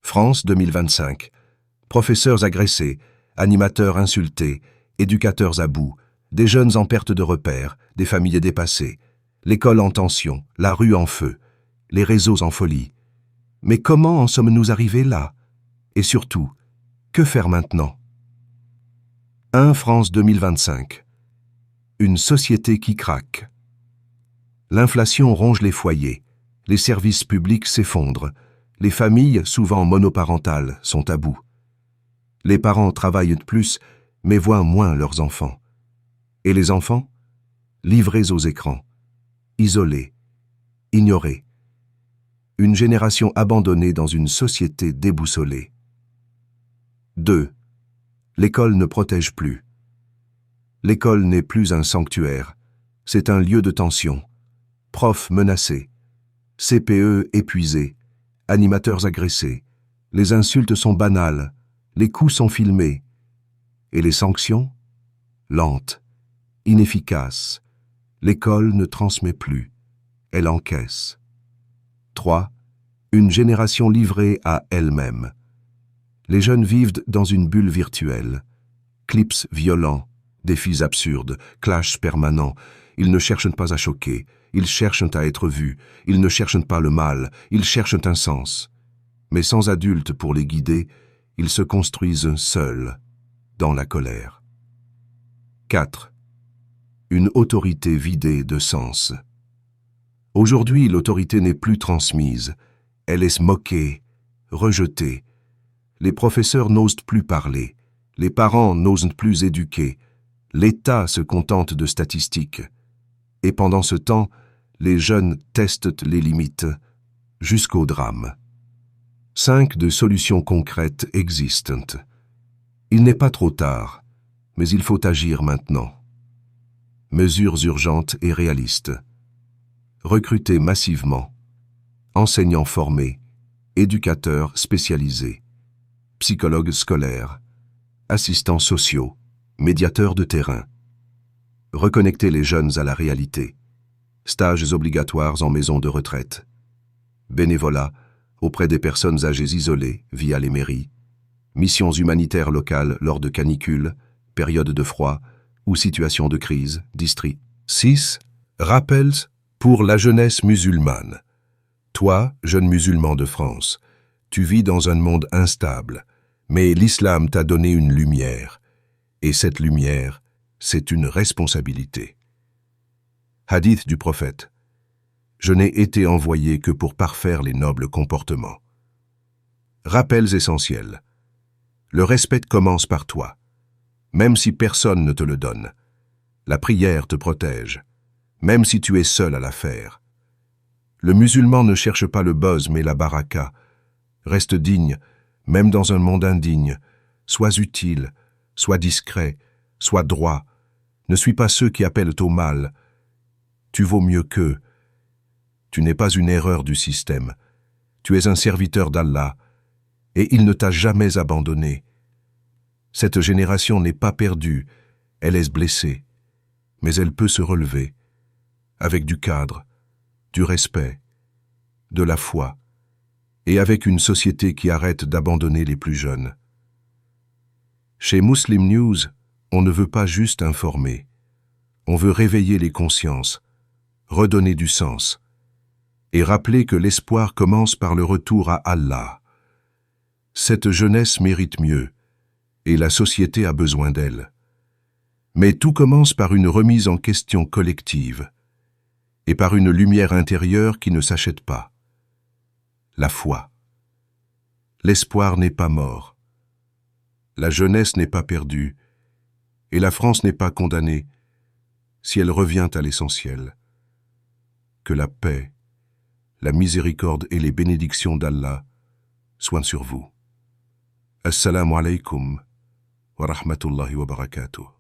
France 2025. Professeurs agressés, animateurs insultés, éducateurs à bout, des jeunes en perte de repères, des familles dépassées, l'école en tension, la rue en feu, les réseaux en folie. Mais comment en sommes-nous arrivés là? Et surtout, que faire maintenant? 1 France 2025. Une société qui craque. L'inflation ronge les foyers, les services publics s'effondrent, les familles, souvent monoparentales, sont à bout. Les parents travaillent de plus, mais voient moins leurs enfants. Et les enfants? Livrés aux écrans, isolés, ignorés. Une génération abandonnée dans une société déboussolée. 2. L'école ne protège plus. L'école n'est plus un sanctuaire, c'est un lieu de tension. Profs menacés, CPE épuisés, animateurs agressés, les insultes sont banales, les coups sont filmés. Et les sanctions? Lentes, inefficaces. L'école ne transmet plus, elle encaisse. 3. Une génération livrée à elle-même. Les jeunes vivent dans une bulle virtuelle. Clips violents, défis absurdes, clashs permanents. Ils ne cherchent pas à choquer, ils cherchent à être vus, ils ne cherchent pas le mal, ils cherchent un sens. Mais sans adultes pour les guider, ils se construisent seuls, dans la colère. 4. Une autorité vidée de sens. Aujourd'hui, l'autorité n'est plus transmise, elle est moquée, rejetée. Les professeurs n'osent plus parler, les parents n'osent plus éduquer, l'État se contente de statistiques. Et pendant ce temps, les jeunes testent les limites, jusqu'au drame. 5 de solutions concrètes existent. Il n'est pas trop tard, mais il faut agir maintenant. Mesures urgentes et réalistes. Recruter massivement. Enseignants formés, éducateurs spécialisés, psychologues scolaires, assistants sociaux, médiateurs de terrain. Reconnecter les jeunes à la réalité. Stages obligatoires en maison de retraite. Bénévolat auprès des personnes âgées isolées via les mairies. Missions humanitaires locales lors de canicules, périodes de froid ou situations de crise, district. 6. Rappels pour la jeunesse musulmane. Toi, jeune musulman de France, tu vis dans un monde instable, mais l'islam t'a donné une lumière. Et cette lumière, c'est une responsabilité. Hadith du prophète. Je n'ai été envoyé que pour parfaire les nobles comportements. Rappels essentiels. Le respect commence par toi, même si personne ne te le donne. La prière te protège, même si tu es seul à la faire. Le musulman ne cherche pas le buzz mais la baraka. Reste digne, même dans un monde indigne. Sois utile, sois discret, sois droit. Ne suis pas ceux qui appellent au mal. Tu vaux mieux qu'eux. Tu n'es pas une erreur du système. Tu es un serviteur d'Allah, et il ne t'a jamais abandonné. Cette génération n'est pas perdue, elle est blessée, mais elle peut se relever, avec du cadre, du respect, de la foi, et avec une société qui arrête d'abandonner les plus jeunes. Chez Muslim News, on ne veut pas juste informer, on veut réveiller les consciences, redonner du sens, et rappeler que l'espoir commence par le retour à Allah. Cette jeunesse mérite mieux, et la société a besoin d'elle. Mais tout commence par une remise en question collective, et par une lumière intérieure qui ne s'achète pas. La foi. L'espoir n'est pas mort. La jeunesse n'est pas perdue, et la France n'est pas condamnée, si elle revient à l'essentiel. Que la paix, la miséricorde et les bénédictions d'Allah soient sur vous. Assalamu alaikum wa rahmatullahi wa barakatuh.